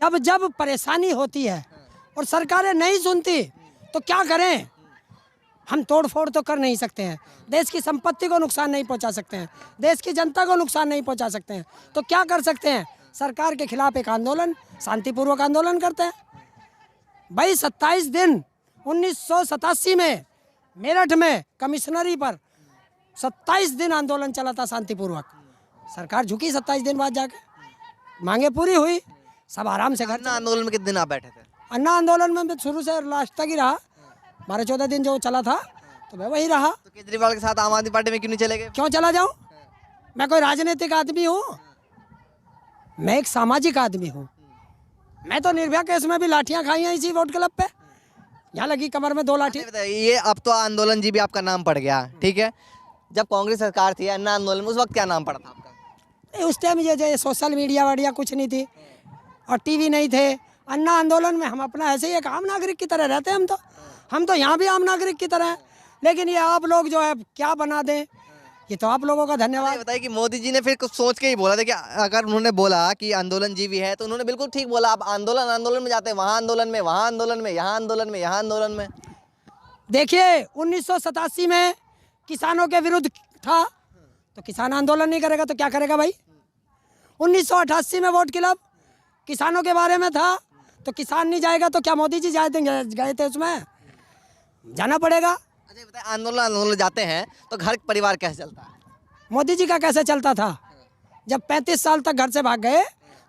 अब जब परेशानी होती है और सरकारें नहीं सुनती तो क्या करें? हम तोड़ फोड़ तो कर नहीं सकते हैं, देश की संपत्ति को नुकसान नहीं पहुंचा सकते हैं, देश की जनता को नुकसान नहीं पहुंचा सकते हैं, तो क्या कर सकते हैं? सरकार के खिलाफ एक आंदोलन, शांतिपूर्वक आंदोलन करते हैं। भाई 27 दिन 1987 में मेरठ में कमिश्नरी पर 27 दिन आंदोलन चला था शांतिपूर्वक। सरकार झुकी 27 दिन बाद जाके, मांगे पूरी हुई, सब आराम से घर। अन्ना आंदोलन में कितने दिन आप बैठे थे? अन्ना आंदोलन में शुरू से लास्ट तक ही रहा, 12-14 दिन जो चला था तो मैं वही रहा। तो केजरीवाल के साथ आम आदमी पार्टी में क्यों नहीं चले गए? क्यों चला जाऊं? मैं कोई राजनीतिक आदमी हूँ? मैं एक सामाजिक आदमी हूँ। मैं तो निर्भया केस में भी लाठियां खाई हैं इसी वोट क्लब पे, यहाँ लगी कमर में 2 लाठी। ये अब तो आंदोलन जी भी आपका नाम पड़ गया, ठीक है। जब कांग्रेस सरकार थी अन्ना आंदोलन में, उस वक्त क्या नाम पड़ा था आपका? उस टाइम ये सोशल मीडिया वाडिया कुछ नहीं थी और टीवी नहीं थे। अन्ना आंदोलन में हम अपना ऐसे ही एक आम नागरिक की तरह रहते हैं। हम तो यहाँ भी आम नागरिक की तरह हैं, लेकिन ये आप लोग जो है क्या बना दें, ये तो आप लोगों का धन्यवाद। बताइए कि मोदी जी ने फिर कुछ सोच के ही बोला था कि अगर उन्होंने बोला कि आंदोलन जीवी है तो उन्होंने बिल्कुल ठीक बोला। आप आंदोलन में जाते हैं, वहाँ आंदोलन में, वहाँ आंदोलन में, यहाँ आंदोलन में, यहाँ आंदोलन में। देखिए 1987 में किसानों के विरुद्ध था तो किसान आंदोलन नहीं करेगा तो क्या करेगा भाई? 1988 में वोट क्लब किसानों के बारे में था तो किसान नहीं जाएगा तो क्या मोदी जी गए थे उसमें? जाना पड़ेगा। अच्छा बताइए, आंदोलन जाते हैं तो घर परिवार कैसे चलता है? मोदी जी का कैसे चलता था? जब 35 साल तक घर से भाग गए,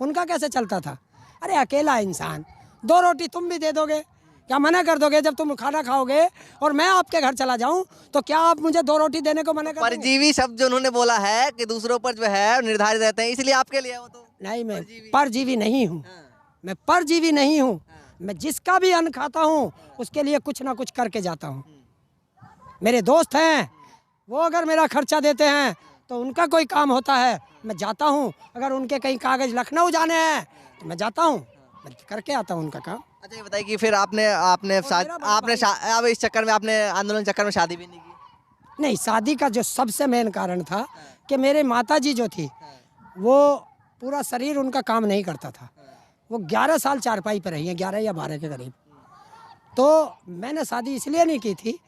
उनका कैसे चलता था? अरे अकेला इंसान, 2 रोटी तुम भी दे दोगे, क्या मना कर दोगे? जब तुम खाना खाओगे और मैं आपके घर चला जाऊं तो क्या आप मुझे 2 रोटी देने को मना कर दोगे? परजीवी शब्द जो उन्होंने बोला है कि दूसरों पर जो है निर्धारित रहते हैं, इसलिए आपके लिए वो तो नहीं, मैं परजीवी नहीं हूँ। मैं परजीवी नहीं हूँ। मैं जिसका भी अन्न खाता हूँ उसके लिए कुछ ना कुछ करके जाता हूँ। मेरे दोस्त हैं, वो अगर मेरा खर्चा देते हैं तो उनका कोई काम होता है, मैं जाता हूँ। अगर उनके कहीं कागज लखनऊ जाने हैं तो मैं जाता हूँ, मैं करके आता हूँ उनका काम। अच्छा ये बताइए कि फिर आपने अब इस चक्कर में, आपने आंदोलन चक्कर में शादी भी नहीं की? नहीं, शादी का जो सबसे मेन कारण था कि मेरे माताजी जो थी वो पूरा शरीर उनका काम नहीं करता था। वो 11 साल चारपाई पर रही हैं, 11 या 12 के करीब। तो मैंने शादी इसलिए नहीं की थी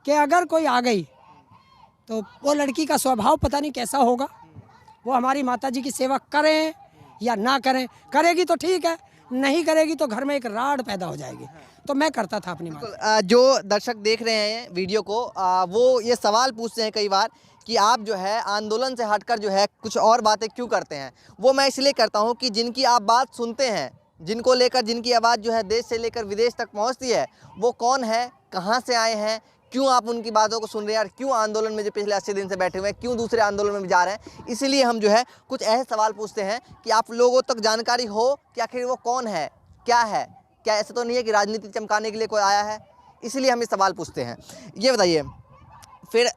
कि अगर कोई आ गई तो वो लड़की का स्वभाव पता नहीं कैसा होगा, वो हमारी माताजी की सेवा करें या ना करें। करेगी तो ठीक है, नहीं करेगी तो घर में एक राड पैदा हो जाएगी। तो मैं करता था अपनी माँ। जो दर्शक देख रहे हैं वीडियो को, वो ये सवाल पूछते हैं कई बार कि आप जो है आंदोलन से हटकर जो है कुछ और बातें क्यों करते हैं। वो मैं इसलिए करता हूँ कि जिनकी आप बात सुनते हैं, जिनको लेकर जिनकी आवाज़ जो है देश से लेकर विदेश तक पहुँचती है, वो कौन है, कहाँ से आए हैं, क्यों आप उनकी बातों को सुन रहे हैं, और क्यों आंदोलन में जो पिछले 80 दिन से बैठे हुए हैं, क्यों दूसरे आंदोलन में भी जा रहे हैं। इसीलिए हम जो है कुछ ऐसे सवाल पूछते हैं कि आप लोगों तक जानकारी हो कि आखिर वो कौन है, क्या है। क्या ऐसा तो नहीं है कि राजनीति चमकाने के लिए कोई आया है? इसलिए हम ये सवाल पूछते हैं। ये बताइए, फिर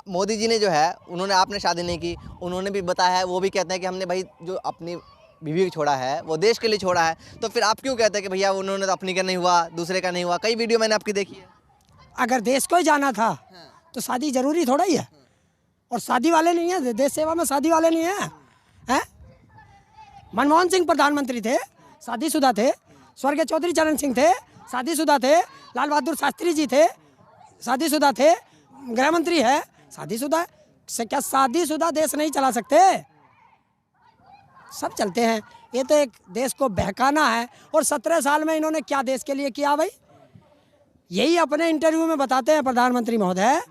मोदी जी ने जो है, उन्होंने, आपने शादी नहीं की, उन्होंने भी बताया है, वो भी कहते हैं कि हमने भाई जो अपनी बीवी को छोड़ा है वो देश के लिए छोड़ा है। तो फिर आप क्यों कहते हैं कि भैया उन्होंने तो अपनी का नहीं हुआ, दूसरे का नहीं हुआ? कई वीडियो मैंने आपकी देखी है। अगर देश को ही जाना था तो शादी जरूरी थोड़ा ही है, और शादी वाले नहीं है देश सेवा में, शादी वाले नहीं है। मनमोहन सिंह प्रधानमंत्री थे, शादीशुदा थे। स्वर्गीय चौधरी चरण सिंह थे, शादीशुदा थे। लाल बहादुर शास्त्री जी थे, शादीशुदा थे। गृह मंत्री है, शादीशुदा। क्या शादीशुदा देश नहीं चला सकते? सब चलते हैं। ये तो एक देश को बहकाना है। और 17 साल में इन्होंने क्या देश के लिए किया भाई? यही अपने इंटरव्यू में बताते हैं प्रधानमंत्री महोदय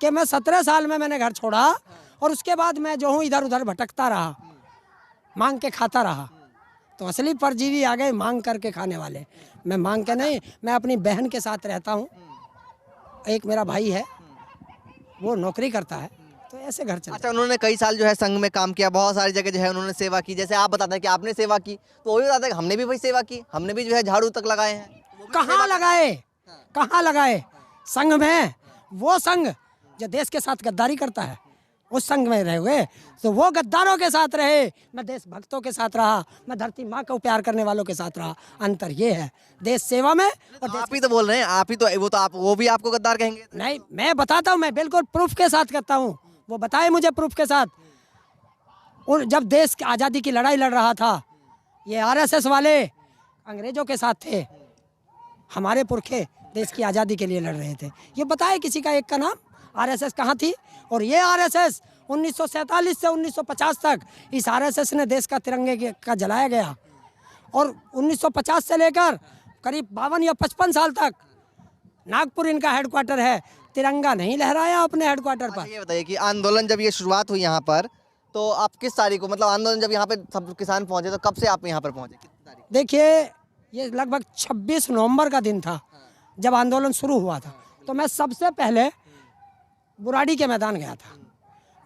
कि मैं 17 साल में मैंने घर छोड़ा और उसके बाद मैं जो हूँ इधर उधर भटकता रहा, मांग के खाता रहा। तो असली परजीवी आ गए मांग करके खाने वाले। मैं मांग के नहीं, मैं अपनी बहन के साथ रहता हूँ। एक मेरा भाई है, वो नौकरी करता है, तो ऐसे घर चलता। अच्छा, उन्होंने कई साल जो है संघ में काम किया, बहुत सारी जगह जो है उन्होंने सेवा की। जैसे आप बताते हैं कि आपने सेवा की, तो वो भी बताते हैं कि हमने भी भाई सेवा की, हमने भी जो है झाड़ू तक लगाए हैं। कहाँ लगाए? कहाँ लगाए? संघ में। वो संघ जो देश के साथ गद्दारी करता है, उस संघ में रहे हुए तो वो गद्दारों के साथ रहे, मैं देशभक्तों के साथ रहा, मैं धरती माँ को प्यार करने वालों के साथ रहा। अंतर ये है देश सेवा में। और आप ही तो बोल रहे हैं, आप ही तो, वो तो आप, वो भी आपको गद्दार कहेंगे? नहीं, मैं बताता हूँ, मैं बिल्कुल प्रूफ के साथ करता हूँ। वो बताए मुझे प्रूफ के साथ। और जब देश की आज़ादी की लड़ाई लड़ रहा था, ये आरएसएस वाले अंग्रेजों के साथ थे, हमारे पुरखे देश की आज़ादी के लिए लड़ रहे थे। ये बताए किसी का एक का नाम? आरएसएस कहाँ थी? और ये आरएसएस 1947 से 1950 तक इस आरएसएस ने देश का तिरंगे का जलाया गया, और 1950 से लेकर करीब 52 या 55 साल तक नागपुर इनका हेडक्वार्टर है, तिरंगा नहीं लहराया अपने हेडक्वार्टर पर। ये बताइए कि आंदोलन जब ये शुरुआत हुई यहाँ पर, तो आप किस तारीख को, मतलब आंदोलन जब यहाँ पे सब किसान पहुंचे, तो कब से आप यहाँ पर पहुंचे, कितनी तारीख? देखिए, ये लगभग 26 नवंबर का दिन था जब आंदोलन शुरू हुआ था। तो मैं सबसे पहले बुराड़ी के मैदान गया था।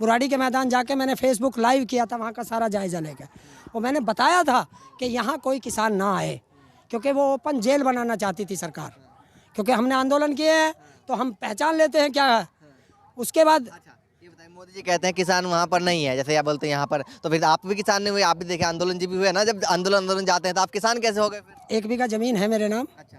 बुराड़ी के मैदान जाके मैंने फेसबुक लाइव किया था, वहाँ का सारा जायज़ा लेकर, और मैंने बताया था कि यहाँ कोई किसान ना आए, क्योंकि वो ओपन जेल बनाना चाहती थी सरकार। क्योंकि हमने आंदोलन किए हैं तो हम पहचान लेते हैं क्या है। उसके बाद ये बताइए, मोदी जी कहते हैं किसान वहाँ पर नहीं है, जैसे आप बोलते हैं यहाँ पर, तो फिर आप भी किसान नहीं हुए, आप भी देखे आंदोलन जी भी हुए ना, जब आंदोलन जाते हैं तो आप किसान कैसे हो गए फिर? 1 बीघा जमीन है मेरे नाम। अच्छा,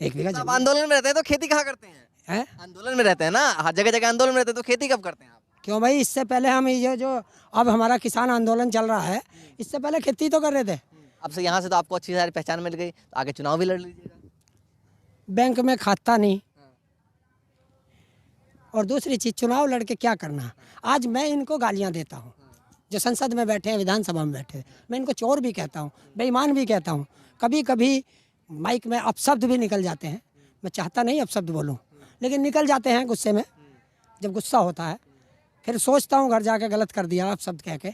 1 बीघा आप जमीन आंदोलन में रहते हैं तो खेती कहाँ करते हैं? है। आंदोलन में रहते हैं ना, हर जगह जगह आंदोलन में रहते हैं, तो खेती कब करते हैं आप? क्यों भाई, इससे पहले हम ये जो अब हमारा किसान आंदोलन चल रहा है, इससे पहले खेती तो कर रहे थे। अब से यहाँ से तो आपको अच्छी सारी पहचान मिल गई, तो आगे चुनाव भी लड़ लीजिएगा। बैंक में खाता नहीं, और दूसरी चीज़ चुनाव लड़के क्या करना। आज मैं इनको गालियां देता हूँ, जो संसद में बैठे हैं, विधानसभा में बैठे हैं, मैं इनको चोर भी कहता हूँ, बेईमान भी कहता हूँ। कभी कभी माइक में अपशब्द भी निकल जाते हैं, मैं चाहता नहीं अपशब्द बोलूँ, लेकिन निकल जाते हैं गुस्से में। जब गुस्सा होता है फिर सोचता हूँ घर जाके गलत कर दिया अपशब्द कह के,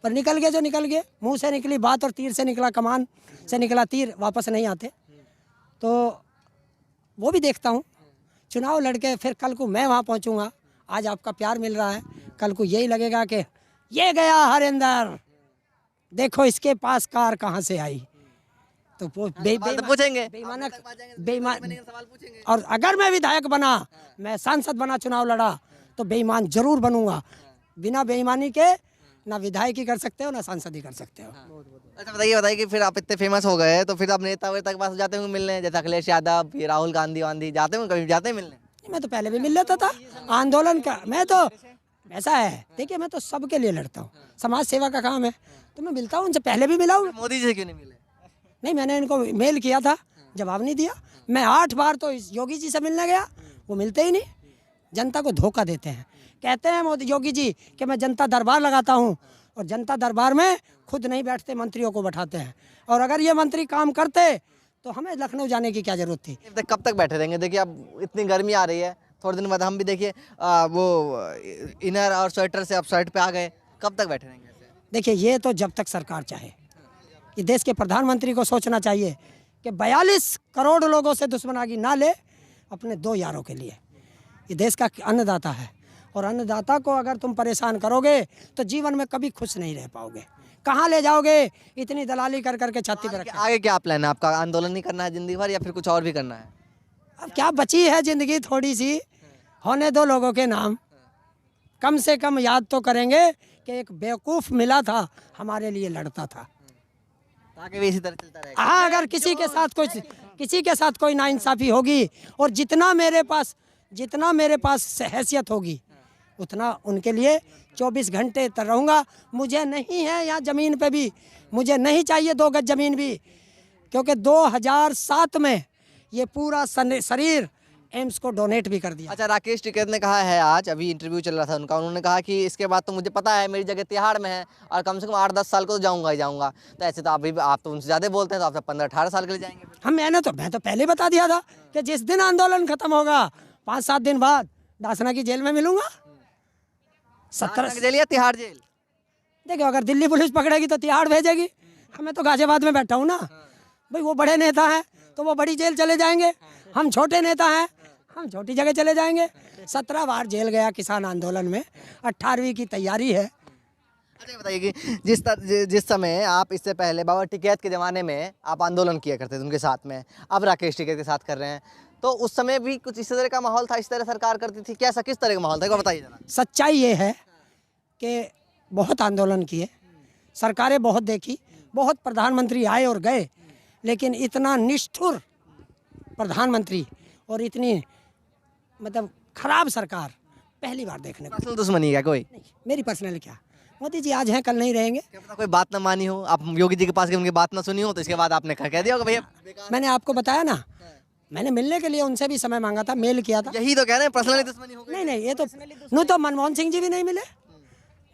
पर निकल गए जो निकल गए। मुंह से निकली बात और तीर से निकला कमान, से निकला तीर वापस नहीं आते, तो वो भी देखता हूँ। चुनाव लड़के फिर कल को मैं वहाँ पहुँचूँगा। आज आपका प्यार मिल रहा है, कल को यही लगेगा कि ये गया हरिंदर, देखो इसके पास कार कहाँ से आई। तो वो पूछेंगे बेईमान सवाल पूछेंगे। और अगर मैं विधायक बना, मैं सांसद बना, चुनाव लड़ा, तो बेईमान जरूर बनूंगा। बिना बेईमानी के ना विधायकी कर सकते हो ना सांसदी कर सकते हो। अच्छा बताइए कि फिर आप इतने फेमस हो गए तो फिर आप नेता वेता के पास जाते होंगे मिलने, जैसे अखिलेश यादव, ये राहुल गांधी वांधी, जाते होंगे कभी, जाते हैं मिलने? मैं तो पहले भी मिल लेता था आंदोलन का। मैं तो ऐसा है, देखिए मैं तो सबके लिए लड़ता हूँ, समाज सेवा का काम है, तो मैं मिलता हूँ उनसे, पहले भी मिला हूँ। मोदी जी से क्यों नहीं मिले? नहीं, मैंने इनको मेल किया था, जवाब नहीं दिया। मैं 8 बार तो इस योगी जी से मिलने गया, वो मिलते ही नहीं। जनता को धोखा देते हैं। कहते हैं मोदी योगी जी कि मैं जनता दरबार लगाता हूँ, और जनता दरबार में खुद नहीं बैठते, मंत्रियों को बैठाते हैं। और अगर ये मंत्री काम करते तो हमें लखनऊ जाने की क्या जरूरत थी। कब तक बैठे रहेंगे? देखिए अब इतनी गर्मी आ रही है, थोड़े दिन बाद हम भी देखिए वो इनर और स्वेटर से अब शर्ट पे आ गए, कब तक बैठे रहेंगे? देखिए, ये तो जब तक सरकार चाहे। ये देश के प्रधानमंत्री को सोचना चाहिए कि 42 करोड़ लोगों से दुश्मनागी ना ले अपने 2 यारों के लिए। ये देश का अन्नदाता है, और अन्नदाता को अगर तुम परेशान करोगे तो जीवन में कभी खुश नहीं रह पाओगे। कहाँ ले जाओगे इतनी दलाली कर करके छाती पर रखे। आगे क्या प्लान है आपका? आंदोलन नहीं करना है जिंदगी भर, या फिर कुछ और भी करना है? अब क्या बची है ज़िंदगी थोड़ी सी, होने दो लोगों के नाम। कम से कम याद तो करेंगे कि एक बेवकूफ़ मिला था, हमारे लिए लड़ता था। आगे भी इसी तरह चलता रहेगा। हाँ, अगर किसी के साथ कोई नाइंसाफ़ी होगी, और जितना मेरे पास हैसियत होगी, उतना उनके लिए 24 घंटे तर रहूँगा। मुझे नहीं है यहाँ ज़मीन पे भी, मुझे नहीं चाहिए 2 गज ज़मीन भी, क्योंकि 2007 में ये पूरा शरीर एम्स को डोनेट भी कर दिया। अच्छा, राकेश टिकैत ने कहा है, आज अभी इंटरव्यू चल रहा था उनका, उन्होंने कहा कि इसके बाद तो मुझे पता है मेरी जगह तिहाड़ में है, और कम से कम 8-10 साल को तो जाऊंगा ही जाऊंगा। तो ऐसे तो आप तो उनसे ज़्यादा बोलते हैं, तो आप तो 15-18 साल के लिए जाएंगे। मैं तो पहले बता दिया था कि जिस दिन आंदोलन खत्म होगा 5-7 दिन बाद दासना की जेल में मिलूंगा। 17 जेल या तिहाड़ जेल? देखो, अगर दिल्ली पुलिस पकड़ेगी तो तिहाड़ भेजेगी, हमें तो गाजियाबाद में बैठा हूँ ना भाई। वो बड़े नेता हैं तो वो बड़ी जेल चले जाएंगे, हम छोटे नेता हैं, हम छोटी जगह चले जाएंगे। 17 बार जेल गया किसान आंदोलन में, 18वीं की तैयारी है। अच्छा बताइए कि जिस समय आप इससे पहले बाबा टिकैत के ज़माने में आप आंदोलन किया करते थे उनके साथ में, अब राकेश टिकैत के साथ कर रहे हैं, तो उस समय भी कुछ इस तरह का माहौल था, इस तरह सरकार करती थी, कैसा किस तरह का माहौल था, एक बार बताइए जरा। सच्चाई ये है कि बहुत आंदोलन किए, सरकारें बहुत देखी, बहुत प्रधानमंत्री आए और गए, लेकिन इतना निष्ठुर प्रधानमंत्री और इतनी मतलब खराब सरकार पहली बार देखने को। पर्सनल दुश्मनी है कोई? नहीं, मेरी पर्सनल क्या, मोदी जी आज हैं कल नहीं रहेंगे। क्या पता कोई बात ना मानी हो, आप योगी जी के पास गए उनकी बात ना सुनी हो, तो इसके बाद आपने कह दिया होगा भैया बेकार। मैंने आपको बताया ना, मैंने मिलने के लिए उनसे भी समय मांगा था, मेल किया था। यही तो कह रहे हैं पर्सनली दुश्मनी हो गई। नहीं नहीं, ये तो नो, तो मनमोहन सिंह जी भी नहीं मिले,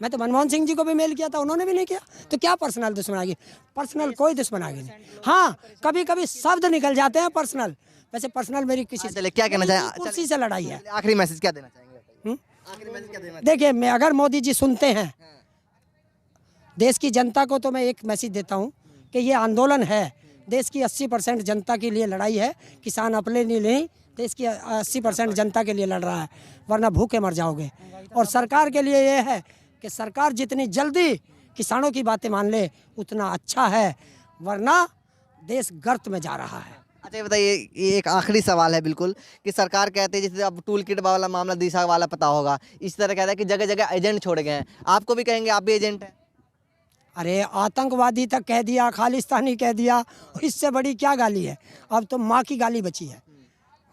मैं तो मनमोहन सिंह जी को भी मेल किया था, उन्होंने भी नहीं किया, तो क्या पर्सनल दुश्मनागी? पर्सनल कोई दुश्मनागी नहीं। हाँ, कभी कभी शब्द निकल जाते हैं पर्सनल, वैसे पर्सनल मेरी किसी चलिए, क्या कहना चाहें? कुर्सी से लड़ाई है। आखिरी मैसेज क्या देना चाहेंगे? हम्म? आखिरी मैसेज क्या देना देखिए, मैं अगर मोदी जी सुनते हैं देश की जनता को, तो मैं एक मैसेज देता हूँ कि ये आंदोलन है, देश की 80% जनता के लिए लड़ाई है, किसान अपने लिए नहीं, देश की 80% जनता के लिए लड़ रहा है, वरना भूखे मर जाओगे। और सरकार के लिए ये है कि सरकार जितनी जल्दी किसानों की बातें मान ले उतना अच्छा है, वरना देश गर्त में जा रहा है। अच्छा, ये बताइए, ये एक आखिरी सवाल है बिल्कुल, कि सरकार कहते हैं, जैसे अब टूल किट वाला मामला दिशा वाला पता होगा, इस तरह कहता है कि जगह जगह एजेंट छोड़े गए हैं, आपको भी कहेंगे आप भी एजेंट हैं? अरे आतंकवादी तक कह दिया, खालिस्तानी कह दिया, इससे बड़ी क्या गाली है? अब तो माँ की गाली बची है,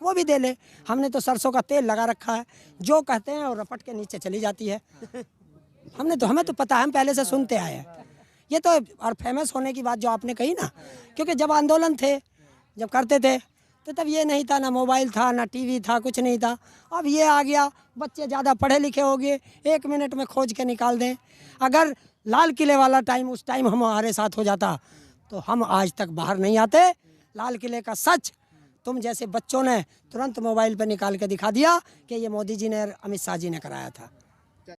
वो भी दे ले। हमने तो सरसों का तेल लगा रखा है, जो कहते हैं और रपट के नीचे चली जाती है। हमें तो पता है, हम पहले से सुनते आए हैं। ये तो और फेमस होने की बात जो आपने कही ना, क्योंकि जब आंदोलन थे, जब करते थे, तो तब ये नहीं था, ना मोबाइल था, ना टीवी था, कुछ नहीं था। अब ये आ गया, बच्चे ज़्यादा पढ़े लिखे हो गए, 1 मिनट में खोज के निकाल दें। अगर लाल किले वाला टाइम उस टाइम हमारे साथ हो जाता, तो हम आज तक बाहर नहीं आते। लाल किले का सच तुम जैसे बच्चों ने तुरंत मोबाइल पर निकाल के दिखा दिया कि ये मोदी जी ने, अमित शाह जी ने कराया था।